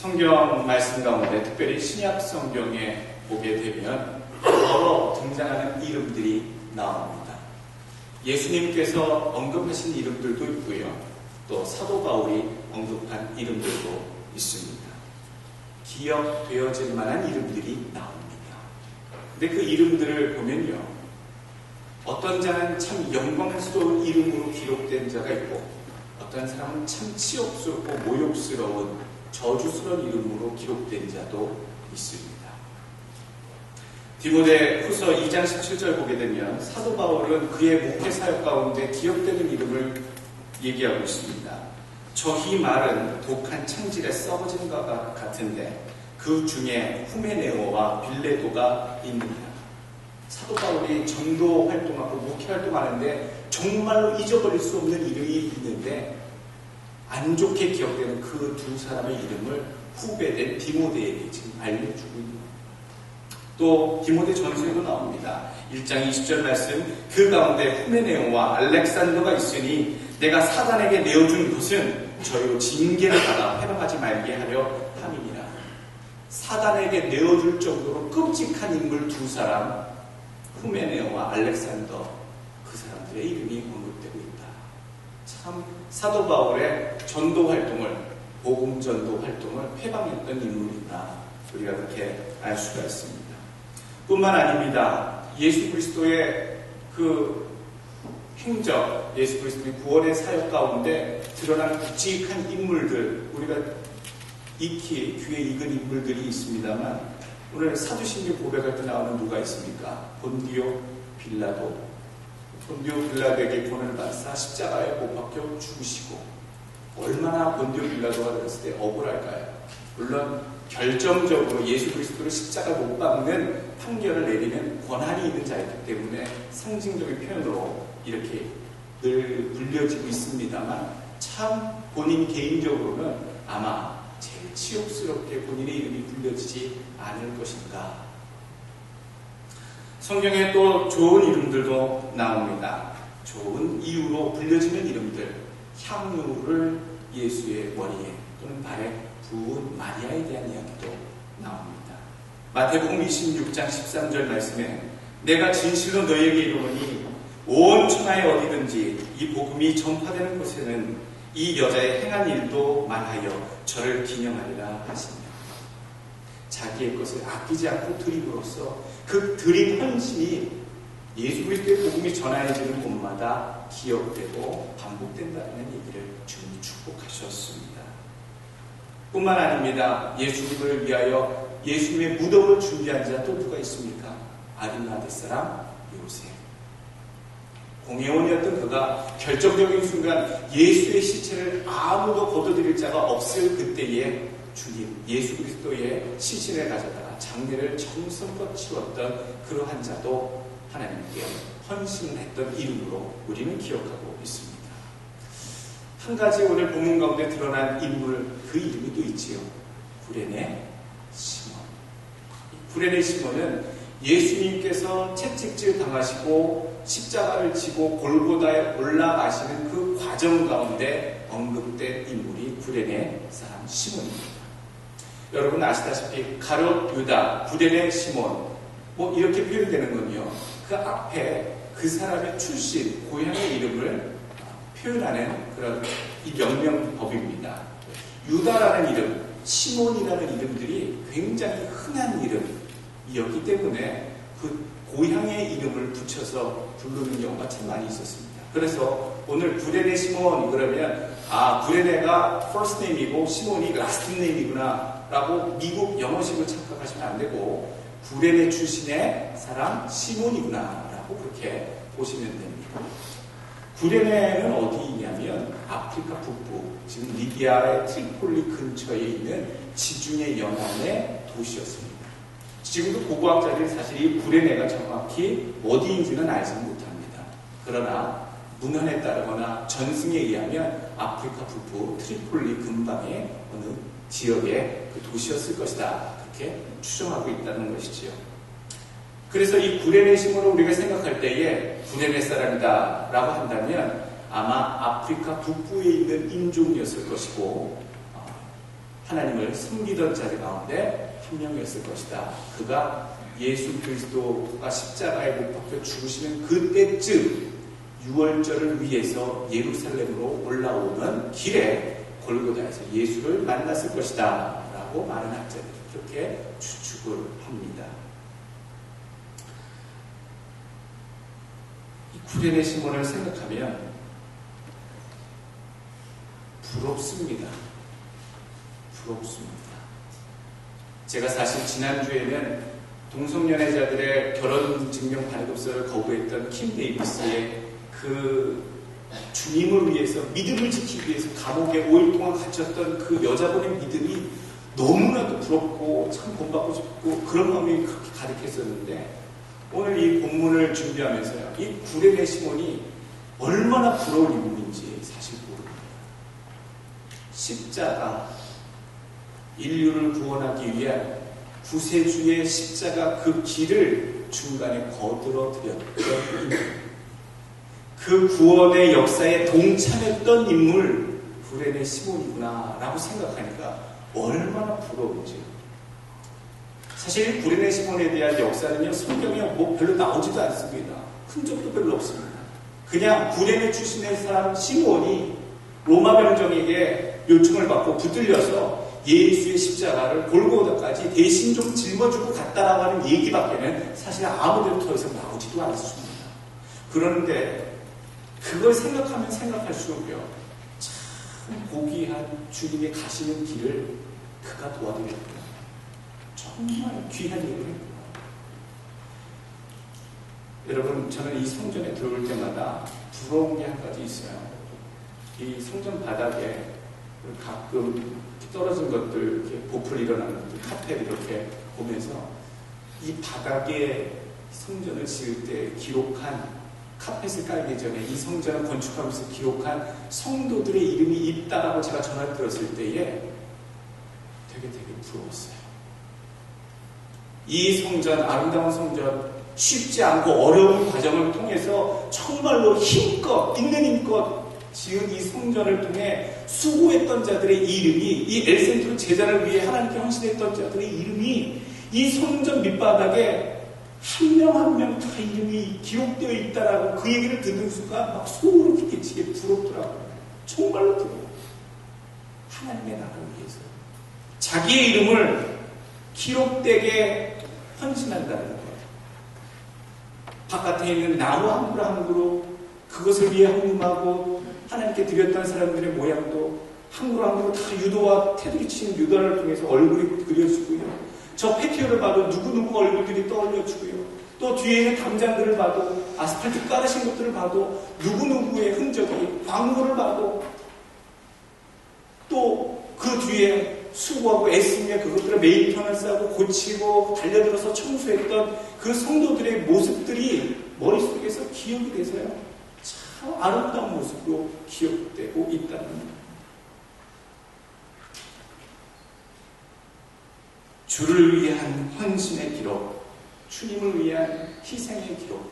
성경 말씀 가운데 특별히 신약 성경에 보게 되면 여러 등장하는 이름들이 나옵니다. 예수님께서 언급하신 이름들도 있고요. 또 사도 바울이 언급한 이름들도 있습니다. 기억되어질 만한 이름들이 나옵니다. 근데 그 이름들을 보면요. 어떤 자는 참 영광스러운 이름으로 기록된 자가 있고 어떤 사람은 참 치욕스럽고 모욕스러운 저주스러운 이름으로 기록된 자도 있습니다. 디모데 후서 2장 17절 보게 되면 사도 바울은 그의 목회 사역 가운데 기억되는 이름을 얘기하고 있습니다. 저희 말은 독한 창질에 썩어진 것 같은데 그 중에 후메네오와 빌레도가 있느니라. 사도 바울이 전도 활동하고 목회 활동하는데 정말로 잊어버릴 수 없는 이름이 있는데 안 좋게 기억되는 그 두 사람의 이름을 후배된 디모데에게 지금 알려주고 있는 겁니다. 또 디모데 전서에도 나옵니다. 1장 20절 말씀, 그 가운데 후메네오와 알렉산더가 있으니 내가 사단에게 내어준 것은 저희로 징계를 받아 회방하지 말게 하려 함이니라. 사단에게 내어줄 정도로 끔찍한 인물 두 사람, 후메네오와 알렉산더, 그 사람들의 이름이 언급되고 있다. 참 사도 바울의 전도 활동을, 복음 전도 활동을 회방했던 인물이다. 우리가 그렇게 알 수가 있습니다. 뿐만 아닙니다. 예수 그리스도의 그 행적, 예수 그리스도의 구원의 사역 가운데 드러나는 굵직한 인물들, 우리가 익히 귀에 익은 인물들이 있습니다만 오늘 사도신경 고백할 때 나오는 누가 있습니까? 본디오 빌라도. 본디오 빌라도에게 본을 받사 십자가에 못 박혀 죽으시고 얼마나 본디오 빌라도가 들었을 때 억울할까요? 물론 결정적으로 예수 그리스도를 십자가 못 박는 판결을 내리는 권한이 있는 자이기 때문에 상징적인 표현으로 이렇게 늘 불려지고 있습니다만 참 본인 개인적으로는 아마 제일 치욕스럽게 본인의 이름이 불려지지 않을 것인가. 성경에 또 좋은 이름들도 나옵니다. 좋은 이유로 불려지는 이름들, 향유를 예수의 머리에 또는 발에 부은 마리아에 대한 이야기도 나옵니다. 마태복음 26장 13절 말씀에 내가 진실로 너희에게 이르노니 온 천하에 어디든지 이 복음이 전파되는 곳에는 이 여자의 행한 일도 말하여 저를 기념하리라 하시며 자기의 것을 아끼지 않고 드림으로써 그 드림 헌신이 예수 그리스도의 복음이 전하여지는 곳마다 기억되고 반복된다는 얘기를 주님이 축복하셨습니다. 뿐만 아닙니다. 예수님을 위하여 예수님의 무덤을 준비한 자 또 누가 있습니까? 아리마대 사람 요셉. 공회원이었던 그가 결정적인 순간 예수의 시체를 아무도 거둬들일 자가 없을 그때에 주님 예수 그리스도의 시신을 가져다가 장례를 정성껏 치렀던 그러한 자도 하나님께 헌신을 했던 이름으로 우리는 기억하고 있습니다. 한 가지 오늘 본문 가운데 드러난 인물, 그 이름이 또 있지요. 구레네 시몬. 구레네 시몬은 예수님께서 채찍질 당하시고 십자가를 지고 골고다에 올라가시는 그 과정 가운데 언급된 인물이 구레네 사람 시몬입니다. 여러분 아시다시피 가룟 유다, 구레네 시몬 뭐 이렇게 표현되는 건요. 그 앞에 그 사람의 출신, 고향의 이름을 표현하는 그런 이 명명법입니다. 유다라는 이름, 시몬이라는 이름들이 굉장히 흔한 이름이었기 때문에 그 고향의 이름을 붙여서 부르는 경우가 참 많이 있었습니다. 그래서 오늘 구레네 시몬 그러면 구레네가 first name이고 시몬이 last name이구나 라고 미국 영어식으로 착각하시면 안 되고 구레네 출신의 사람 시몬이구나 라고 그렇게 보시면 됩니다. 구레네는 어디 있냐면 아프리카 북부, 지금 리비아의 트리폴리 근처에 있는 지중해 연안의 도시였습니다. 지금도 고고학자들이 사실 이 구레네가 정확히 어디인지는 알지 못합니다. 그러나 문헌에 따르거나 전승에 의하면 아프리카 북부 트리폴리 근방의 어느 지역의 그 도시였을 것이다. 그렇게 추정하고 있다는 것이지요. 그래서 이 구레네 시몬을 우리가 생각할 때에 구레네 사람이다 라고 한다면 아마 아프리카 북부에 있는 인종이었을 것이고 하나님을 섬기던 자들 가운데 한 명이었을 것이다. 그가 예수 그리스도가 십자가에 못 박혀 죽으시는 그때쯤 유월절을 위해서 예루살렘으로 올라오는 길에 골고다에서 예수를 만났을 것이다 라고 많은 학자들이 그렇게 추측을 합니다. 이 구레네 시몬을 생각하면 부럽습니다. 부럽습니다. 제가 사실 지난주에는 동성연애자들의 결혼증명 발급서를 거부했던 킴 데이비스의 그 주님을 위해서 믿음을 지키기 위해서 감옥에 5일 동안 갇혔던 그 여자분의 믿음이 너무나도 부럽고 참 본받고 싶고 그런 마음이 그렇게 가득했었는데 오늘 이 본문을 준비하면서요, 이 구레네 시몬이 얼마나 부러운 인물인지 사실 모릅니다. 십자가, 인류를 구원하기 위한 구세주의 십자가 그 길을 중간에 거들어드렸던 인물, 그 구원의 역사에 동참했던 인물 구레네 시몬이구나 라고 생각하니까 얼마나 부러운지. 사실 구레네 시몬에 대한 역사는요, 성경에 뭐 별로 나오지도 않습니다. 흔적도 별로 없습니다. 그냥 구레네 출신의 사람 시몬이 로마 병정에게 요청을 받고 붙들려서 예수의 십자가를 골고다까지 대신 좀 짊어주고 갔다라고 하는 얘기밖에는 사실 아무데도 더 이상 나오지도 않습니다. 그런데 그걸 생각하면 생각할수록요, 참 고귀한 주님의 가시는 길을 그가 도와드렸구나. 정말 귀한 일을 했구나. 여러분, 저는 이 성전에 들어올 때마다 부러운 게 한 가지 있어요. 이 성전 바닥에 가끔 떨어진 것들, 이렇게 보풀 일어나는 것들, 카펫 이렇게 보면서 이 바닥에 성전을 지을 때 기록한, 카펫을 깔기 전에 이 성전을 건축하면서 기록한 성도들의 이름이 있다라고 제가 전화를 들었을 때에 되게 부러웠어요. 이 성전, 아름다운 성전, 쉽지 않고 어려운 과정을 통해서 정말로 힘껏, 있는 힘껏 지은 이 성전을 통해 수고했던 자들의 이름이, 이 엘센트로 제자를 위해 하나님께 헌신했던 자들의 이름이 이 성전 밑바닥에 한 명 한 명 다 이름이 기록되어 있다라고 그 얘기를 듣는 순간 막 소름이 끼치게 부럽더라고요. 정말로 부러워요. 하나님의 나라를 위해서 자기의 이름을 기록되게 헌신한다는 거예요. 바깥에 있는 나무 한 그루 한 그루 그것을 위해 헌금하고 하나님께 드렸던 사람들의 모양도 한 그루 한 그루 다 유도와 테두리 치는 유도를 통해서 얼굴이 그려지고요. 저 패티오를 봐도 누구누구 얼굴들이 떠올려지고요. 또 뒤에 있는 담장들을 봐도, 아스팔트 깔으신 것들을 봐도 누구누구의 흔적이, 광고를 봐도, 또 그 뒤에 수고하고 애쓰며 그것들을 메인턴을 싸고 고치고 달려들어서 청소했던 그 성도들의 모습들이 머릿속에서 기억이 돼서요, 참 아름다운 모습으로 기억되고 있다는 겁니다. 주를 위한 헌신의 기록, 주님을 위한 희생의 기록,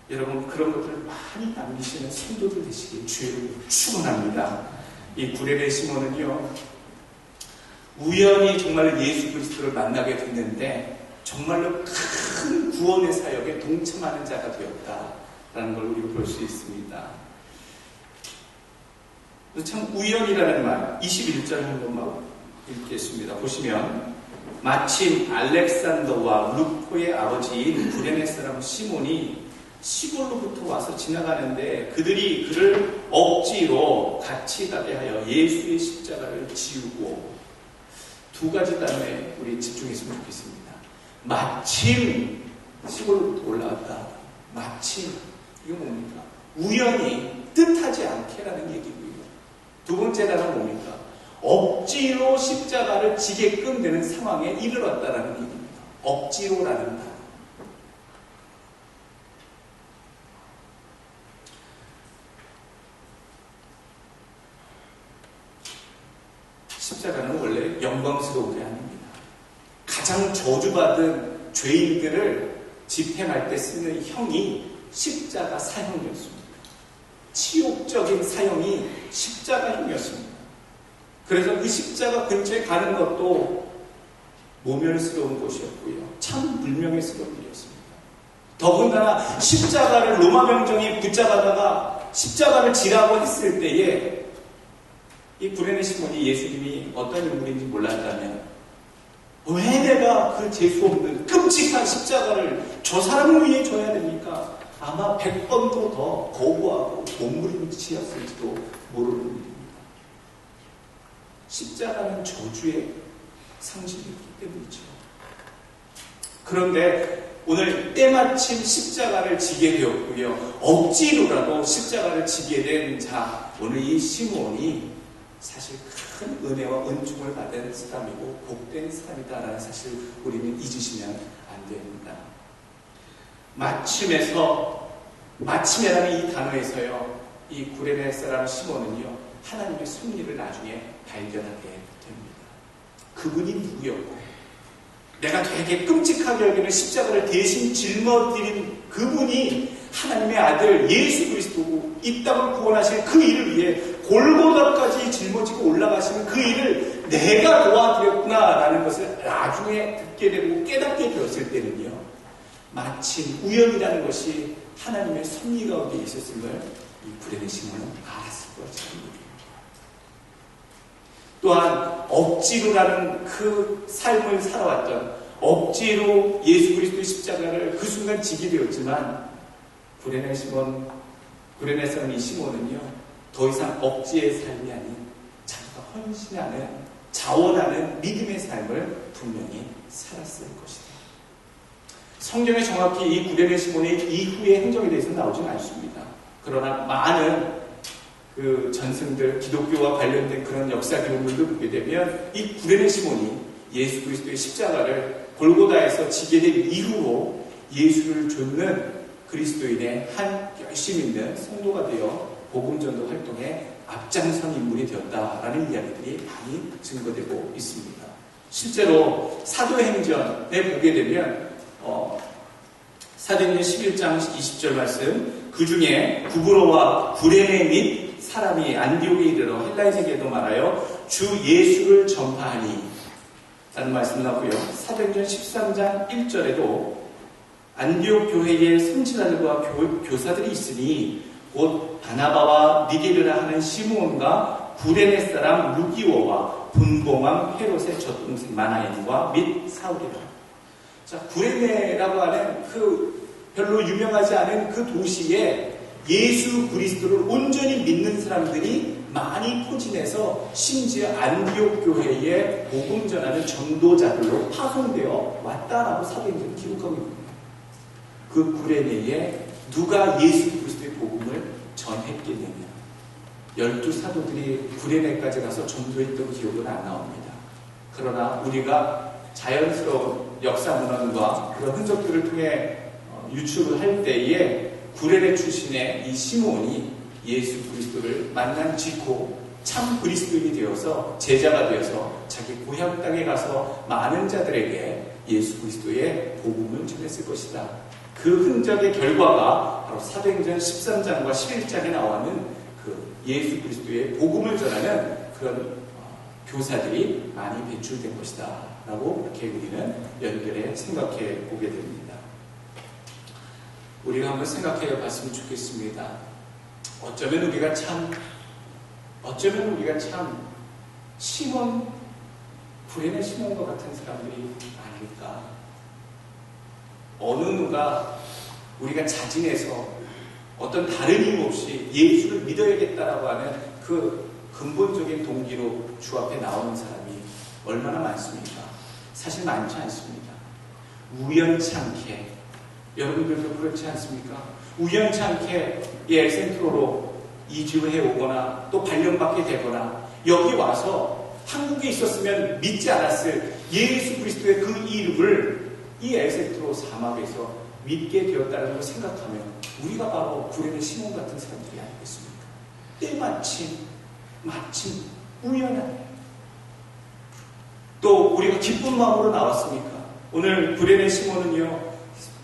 여러분 그런 것들을 많이 남기시는 성도들 되시길 주의 축원합니다. 이 구레네 시몬은요, 우연히 정말 예수 그리스도를 만나게 됐는데 정말로 큰 구원의 사역에 동참하는 자가 되었다라는 걸 우리가 볼 수 있습니다. 참 우연이라는 말, 21절 한 번만 읽겠습니다. 보시면 마침 알렉산더와 루포의 아버지인 구레네 사람 시몬이 시골로부터 와서 지나가는데 그들이 그를 억지로 같이 가게 하여 예수의 십자가를 지우고, 두 가지 단어에 우리 집중했으면 좋겠습니다. 마침 시골로부터 올라왔다. 마침, 이거 뭡니까? 우연히, 뜻하지 않게라는 얘기고요. 두 번째 단어는 뭡니까? 억지로 십자가를 지게끔 되는 상황에 이르렀다라는 얘기입니다. 억지로라는 단어. 십자가는 원래 영광스러운 게 아닙니다. 가장 저주받은 죄인들을 집행할 때 쓰는 형이 십자가 사형이었습니다. 치욕적인 사형이 십자가 형이었습니다. 그래서 그 십자가 근처에 가는 것도 모멸스러운 곳이었고요. 참 불명예스러운 일이었습니다. 더군다나 십자가를 로마 병정이 붙잡아다가 십자가를 지라고 했을 때에 이 구레네 시몬이 예수님이 어떤 인물인지 몰랐다면 왜 내가 그 재수 없는 끔찍한 십자가를 저 사람을 위해 줘야 됩니까? 아마 100번도 더 거부하고 몸부림치였을지도 모르는 일입니다. 십자가는 저주의 상징이기 때문이죠. 그런데 오늘 때마침 십자가를 지게 되었고요. 억지로라도 십자가를 지게 된 자, 오늘 이 시몬이 사실 큰 은혜와 은총을 받은 사람이고 복된 사람이다라는 사실 우리는 잊으시면 안 됩니다. 마침이라는 이 단어에서요, 이 구레네 사람 시몬은요, 하나님의 섭리를 나중에 발견하게 됩니다. 그분이 누구였고, 내가 되게 끔찍하게 여기는 십자가를 대신 짊어드린 그분이 하나님의 아들 예수 그리스도고 이 땅을 구원하실 그 일을 위해 골고다까지 짊어지고 올라가시는 그 일을 내가 도와드렸구나라는 것을 나중에 듣게 되고 깨닫게 되었을 때는요, 마침 우연이라는 것이 하나님의 섭리 가운데 있었음을 이 구레네 시몬은 알았을 것입니다. 또한 억지로라는 그 삶을 살아왔던, 억지로 예수 그리스도의 십자가를 그 순간 지게 되었지만 구레네 사람 이 시몬은요, 더 이상 억지의 삶이 아닌 자기가 헌신하는, 자원하는 믿음의 삶을 분명히 살았을 것이다. 성경에 정확히 이 구레네 시몬의 이후의 행적에 대해서는 나오진 않습니다. 그러나 많은 그 전승들, 기독교와 관련된 그런 역사 기록물을 보게 되면 이 구레네 시몬이 예수 그리스도의 십자가를 골고다에서 지게 된 이후로 예수를 좇는 그리스도인의 한 열심 있는 성도가 되어 복음전도 활동에 앞장선 인물이 되었다라는 이야기들이 많이 증거되고 있습니다. 실제로 사도행전에 보게 되면 사도행전 11장 20절 말씀, 그 중에 구브로와 구레네 및 사람이 안디옥에 이르러 헬라인에게도 말하여 주 예수를 전파하니 라는 말씀 나오고요. 사도행전 13장 1절에도 안디옥 교회에 성지자들과 교사들이 있으니 곧 바나바와 니게르라 하는 시므온과 구레네 사람 루기오와 분봉왕 헤롯의 젖동생 마나엔과 및 사울이라. 자, 구레네라고 하는 그 별로 유명하지 않은 그 도시에 예수 그리스도를 온전히 믿는 사람들이 많이 포진해서 심지어 안디옥 교회에 복음 전하는 전도자들로 파송되어 왔다라고 사도행전이 기록하고 있습니다. 그 구레네에 누가 예수 그리스도의 복음을 전했겠느냐? 12사도들이 구레네까지 가서 전도했던 기록은 안 나옵니다. 그러나 우리가 자연스러운 역사 문헌과 그런 흔적들을 통해 유출을 할 때에 구레네 출신의 이 시몬이 예수 그리스도를 만난 직후 참 그리스도인이 되어서 제자가 되어서 자기 고향 땅에 가서 많은 자들에게 예수 그리스도의 복음을 전했을 것이다. 그 흔적의 결과가 바로 사도행전 13장과 11장에 나오는 그 예수 그리스도의 복음을 전하는 그런 교사들이 많이 배출된 것이다 라고 이렇게 우리는 연결해 생각해 보게 됩니다. 우리가 한번 생각해 봤으면 좋겠습니다. 어쩌면 우리가 참 시몬, 구레네 시몬과 같은 사람들이 아닐까. 어느 누가 우리가 자진해서 어떤 다른 이유 없이 예수를 믿어야겠다라고 하는 그 근본적인 동기로 주 앞에 나오는 사람이 얼마나 많습니까? 사실 많지 않습니다. 우연치 않게, 여러분들도 그렇지 않습니까? 우연치 않게 이 엘센트로로 이주를 해오거나 또 발령받게 되거나 여기 와서 한국에 있었으면 믿지 않았을 예수 그리스도의 그 이름을 이 엘센트로 사막에서 믿게 되었다는 걸 생각하면 우리가 바로 구레네 시몬 같은 사람들이 아니겠습니까? 마침 우연하게 또 우리가 기쁜 마음으로 나왔습니까? 오늘 구레네 시몬은요,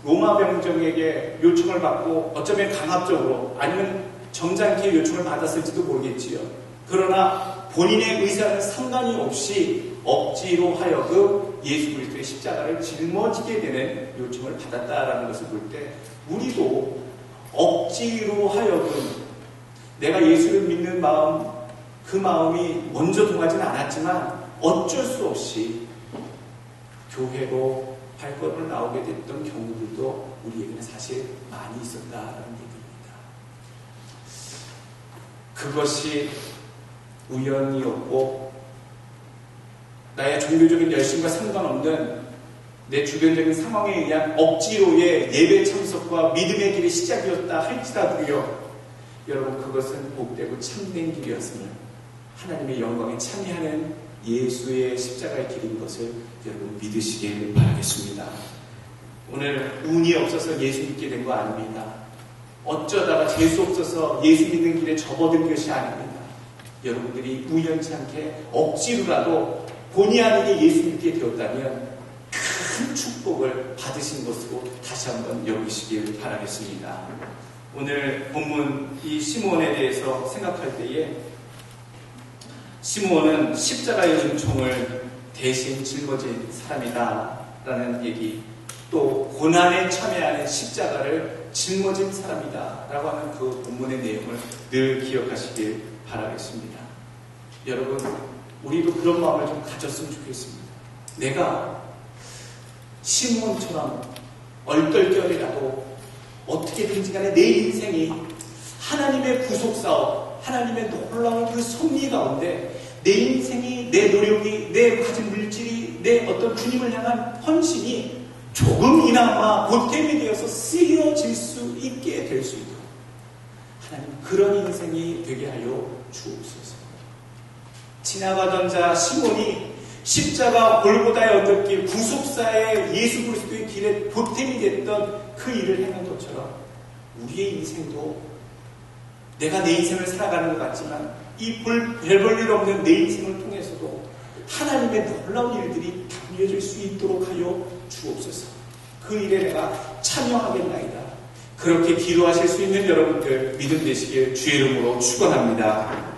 로마 병정에게 요청을 받고 어쩌면 강압적으로 아니면 점잖게 요청을 받았을지도 모르겠지요. 그러나 본인의 의사는 상관이 없이 억지로 하여금 예수 그리스도의 십자가를 짊어지게 되는 요청을 받았다라는 것을 볼 때 우리도 억지로 하여금 내가 예수를 믿는 마음, 그 마음이 먼저 통하지는 않았지만 어쩔 수 없이 교회로 발걸음을 나오게 됐던 경우들도 우리에게는 사실 많이 있었다라는 얘기입니다. 그것이 우연이었고 나의 종교적인 열심과 상관없는 내 주변적인 상황에 의한 억지로의 예배 참석과 믿음의 길의 시작이었다 할지라도요, 여러분 그것은 복되고 참된 길이었음을, 하나님의 영광에 참여하는 예수의 십자가의 길인 것을 여러분 믿으시길 바라겠습니다. 오늘 운이 없어서 예수 믿게 된 거 아닙니다. 어쩌다가 재수 없어서 예수 믿는 길에 접어든 것이 아닙니다. 여러분들이 우연치 않게 억지로라도 본의 아니게 예수 믿게 되었다면 큰 축복을 받으신 것으로 다시 한번 여기시길 바라겠습니다. 오늘 본문 이 시므온에 대해서 생각할 때에 시므온은 십자가의 은총을 대신 짊어진 사람이다 라는 얘기, 또 고난에 참여하는 십자가를 짊어진 사람이다 라고 하는 그 본문의 내용을 늘 기억하시길 바라겠습니다. 여러분, 우리도 그런 마음을 좀 가졌으면 좋겠습니다. 내가 시므온처럼 얼떨결이라도 어떻게든지 간에 내 인생이 하나님의 구속사업, 하나님의 놀라운 그 섭리 가운데 내 인생이, 내 노력이, 내 가진 물질이, 내 어떤 주님을 향한 헌신이 조금이나마 보탬이 되어서 쓰여질 수 있게 될 수 있도록 하나님 그런 인생이 되게 하여 주옵소서. 지나가던 자 시몬이 십자가 골고다의 어떤 길, 구속사의 예수 그리스도의 길에 보탬이 됐던 그 일을 행한 것처럼 우리의 인생도 내가 내 인생을 살아가는 것 같지만 이 별 볼 일 없는 내 인생을 통해서도 하나님의 놀라운 일들이 담겨질 수 있도록 하여 주옵소서. 그 일에 내가 참여하겠나이다. 그렇게 기도하실 수 있는 여러분들 믿음 되시길 주의 이름으로 축원합니다.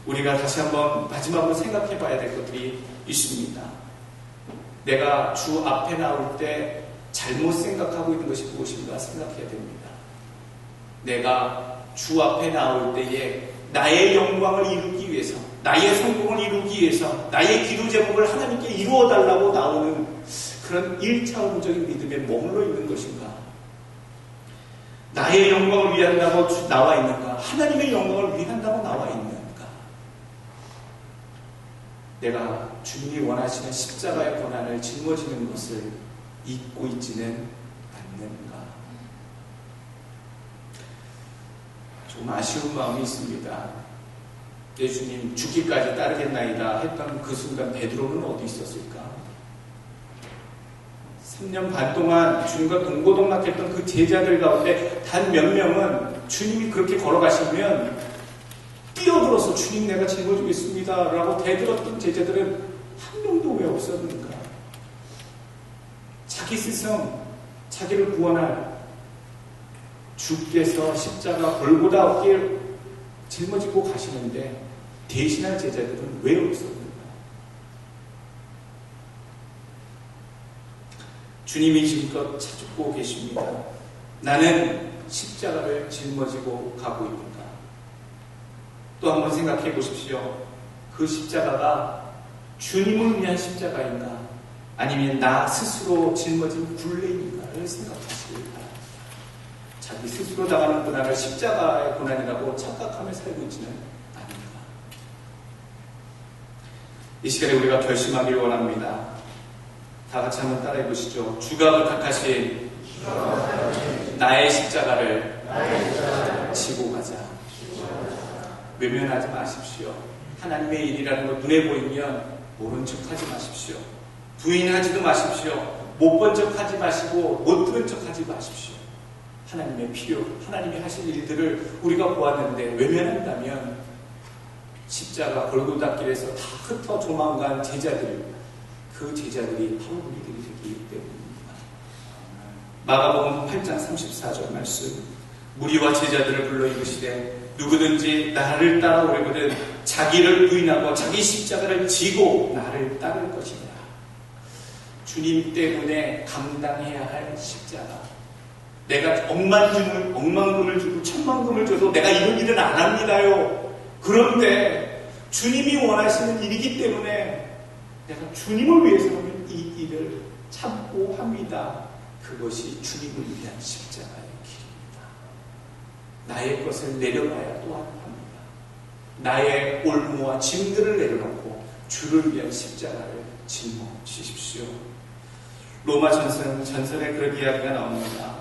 우리가 다시 한번 마지막으로 생각해 봐야 될 것들이 있습니다. 내가 주 앞에 나올 때 잘못 생각하고 있는 것이 무엇인가 생각해야 됩니다. 내가 주 앞에 나올 때에 나의 영광을 이루기 위해서, 나의 성공을 이루기 위해서, 나의 기도 제목을 하나님께 이루어달라고 나오는 그런 1차원적인 믿음에 머물러 있는 것인가? 나의 영광을 위한다고 나와 있는가? 하나님의 영광을 위한다고 나와 있는가? 내가 주님이 원하시는 십자가의 고난을 짊어지는 것을 잊고 있지는 않는가? 좀 아쉬운 마음이 있습니다. 내 주님 죽기까지 따르겠나이다 했던 그 순간 베드로는 어디 있었을까? 3년 반 동안 주님과 동고동락했던 그 제자들 가운데 단 몇 명은 주님이 그렇게 걸어가시면 뛰어들어서 주님 내가 짊어지겠습니다 라고 대들었던 제자들은 한 명도 왜 없었는가? 자기 스승, 자기를 구원할 주께서 십자가 골고다 어깨를 짊어지고 가시는데 대신할 제자들은 왜 없었는가? 주님이 지금껏 찾고 계십니다. 나는 십자가를 짊어지고 가고 있는가? 또 한번 생각해 보십시오. 그 십자가가 주님을 위한 십자가인가? 아니면 나 스스로 짊어진 굴레인가를 생각하시길 바랍니다. 자기 스스로 당하는 고난을 십자가의 고난이라고 착각하며 살고 있지는 않는가? 이 시간에 우리가 결심하길 원합니다. 다 같이 한번 따라해 보시죠. 주가 부탁하신 나의 십자가를 지고 가자. 외면하지 마십시오. 하나님의 일이라는 것 눈에 보이면 모른 척하지 마십시오. 부인하지도 마십시오. 못 본 척하지 마시고 못 들은 척하지 마십시오. 하나님의 필요, 하나님이 하신 일들을 우리가 보았는데 외면한다면 십자가 골고다 길에서 다 흩어 도망간 제자들, 그 제자들이 바로 우리들이 되기 때문입니다. 마가복음 8장 34절 말씀 무리와 제자들을 불러 이르시되 누구든지 나를 따라오려거든 자기를 부인하고 자기 십자가를 지고 나를 따를 것이니라. 주님 때문에 감당해야 할 십자가. 내가 억만금을 주고 천만금을 줘도 내가 이런 일은 안 합니다요. 그런데 주님이 원하시는 일이기 때문에 내가 주님을 위해서는 이 일을 참고 합니다. 그것이 주님을 위한 십자가의 길입니다. 나의 것을 내려놔야 또한 합니다. 나의 올무와 짐들을 내려놓고 주를 위한 십자가를 짊어지십시오. 로마 전설에 그런 이야기가 나옵니다.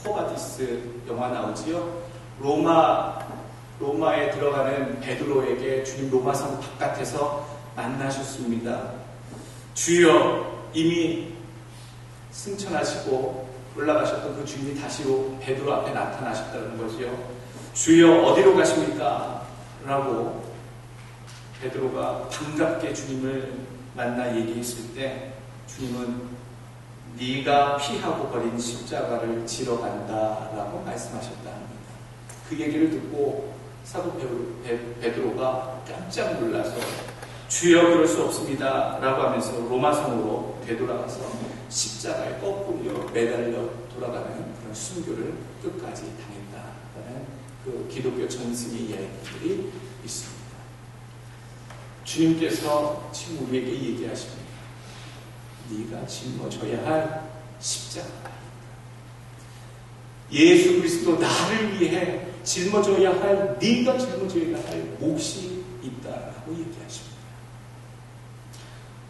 코바디스 영화 나오지요. 로마에 들어가는 베드로에게 주님 로마성 바깥에서 만나셨습니다. 주여, 이미 승천하시고 올라가셨던 그 주님이 다시로 베드로 앞에 나타나셨다는 거지요. 주여, 어디로 가십니까? 라고 베드로가 반갑게 주님을 만나 얘기했을 때 주님은 네가 피하고 버린 십자가를 지러 간다라고 말씀하셨다 합니다. 그 얘기를 듣고 사도 베드로가 깜짝 놀라서 주여, 그럴 수 없습니다 라고 하면서 로마성으로 되돌아가서 십자가에 거꾸로 매달려 돌아가는 그런 순교를 끝까지 당했다라는 그 기독교 전승의 이야기들이 있습니다. 주님께서 지금 우리에게 얘기하십니다. 네가 짊어져야 할 십자가다. 예수 그리스도 나를 위해 짊어져야 할, 네가 짊어져야 할 몫이 있다라고 얘기하십니다.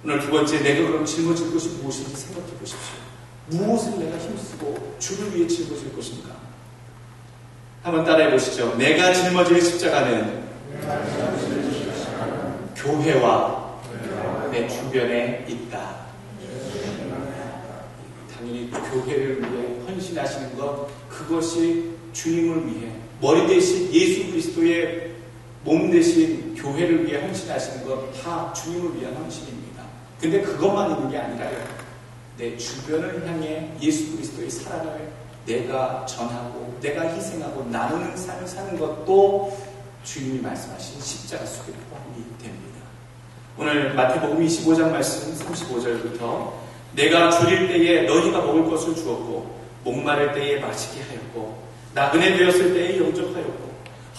오늘 두 번째, 내가 그럼 짊어질 것이 무엇인지 생각해 보십시오. 무엇을 내가 힘쓰고 주를 위해 짊어질 것인가? 한번 따라해 보시죠. 내가 짊어질 십자가는 교회와 내 주변에 있다. 당연히 교회를 위해 헌신하시는 것, 그것이 주님을 위해, 머리 대신 예수 그리스도의 몸 대신 교회를 위해 헌신하시는 것 다 주님을 위한 헌신입니다. 근데 그것만 있는 게 아니라요, 내 주변을 향해 예수 그리스도의 사랑을 내가 전하고 내가 희생하고 나누는 삶을 사는 것도 주님이 말씀하신 십자가 속에 포함이 됩니다. 오늘 마태복음 25장 말씀 35절부터 내가 줄일 때에 너희가 먹을 것을 주었고 목마를 때에 마시게 하였고 나그네 되었을 때에 영접하였고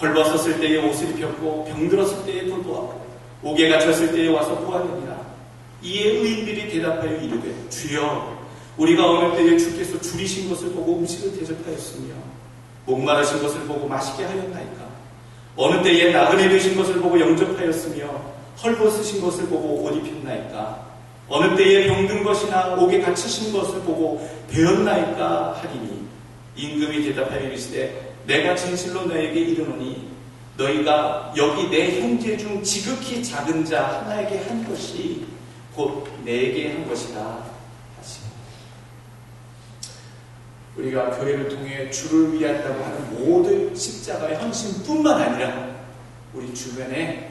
헐벗었을 때에 옷을 입혔고 병들었을 때에 돌보았고 옥에 갇혔을 때에 와서 보았느니라. 이에 의인들이 대답하여 이르되 주여, 우리가 어느 때에 주께서 줄이신 것을 보고 음식을 대접하였으며 목마르신 것을 보고 마시게 하였나이까? 어느 때에 나그네 되신 것을 보고 영접하였으며 헐벗으신 것을 보고 옷 입혔나이까? 어느 때에 병든 것이나 옥에 갇히신 것을 보고 배웠나이까 하리니 임금이 대답하여 이르시되 내가 진실로 너에게 이르노니 너희가 여기 내 형제 중 지극히 작은 자 하나에게 한 것이 곧 내게 한 것이라 하시니, 우리가 교회를 통해 주를 위한다고 하는 모든 십자가의 헌신뿐만 아니라 우리 주변에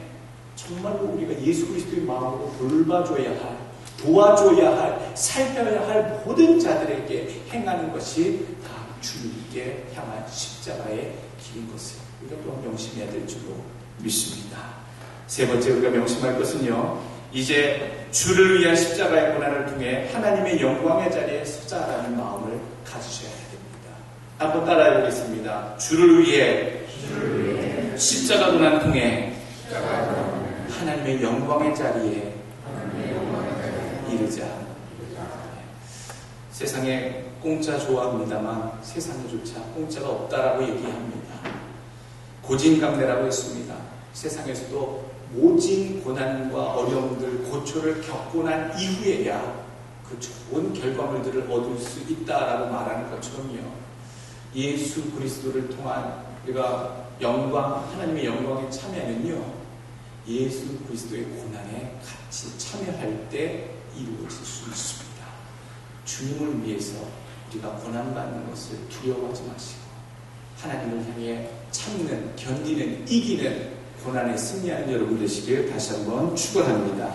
정말로 우리가 예수 그리스도의 마음으로 돌봐줘야 할, 도와줘야 할, 살펴야 할 모든 자들에게 행하는 것이 다 주님께 향한 십자가의 길인 것을 우리가 또 명심해야 될 줄로 믿습니다. 세 번째 우리가 명심할 것은요, 이제 주를 위한 십자가의 고난을 통해 하나님의 영광의 자리에 서자라는 마음을 가지셔야 됩니다. 한번 따라해 보겠습니다. 주를 위해 십자가 고난을 통해 하나님의 영광의 자리에 이르자. 세상에 공짜 좋아합니다만 세상에조차 공짜가 없다라고 얘기합니다. 고진감래라고 했습니다. 세상에서도 모진 고난과 어려움들, 고초를 겪고 난 이후에야 그 좋은 결과물들을 얻을 수 있다라고 말하는 것처럼요, 예수 그리스도를 통한 우리가 영광, 하나님의 영광에 참여하면요, 예수 그리스도의 고난에 같이 참여할 때 이루어질 수 있습니다. 주님을 위해서 우리가 고난받는 것을 두려워하지 마시고 하나님을 향해 참는, 견디는, 이기는 고난에 승리하는 여러분 되시길 다시 한번 축원합니다.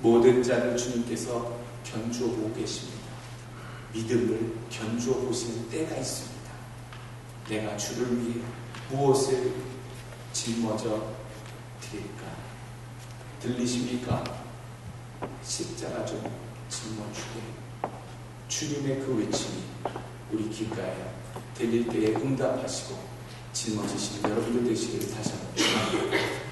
모든 자를 주님께서 견주어 보고 계십니다. 믿음을 견주어 보시는 때가 있습니다. 내가 주를 위해 무엇을 짊어져 드릴까? 들리십니까? 십자가 좀 짊어주게. 주님의 그 외침이 우리 귓가에 들릴 때에 응답하시고 짊어지시는 여러분들 되시기를 다시 한번 축원합니다.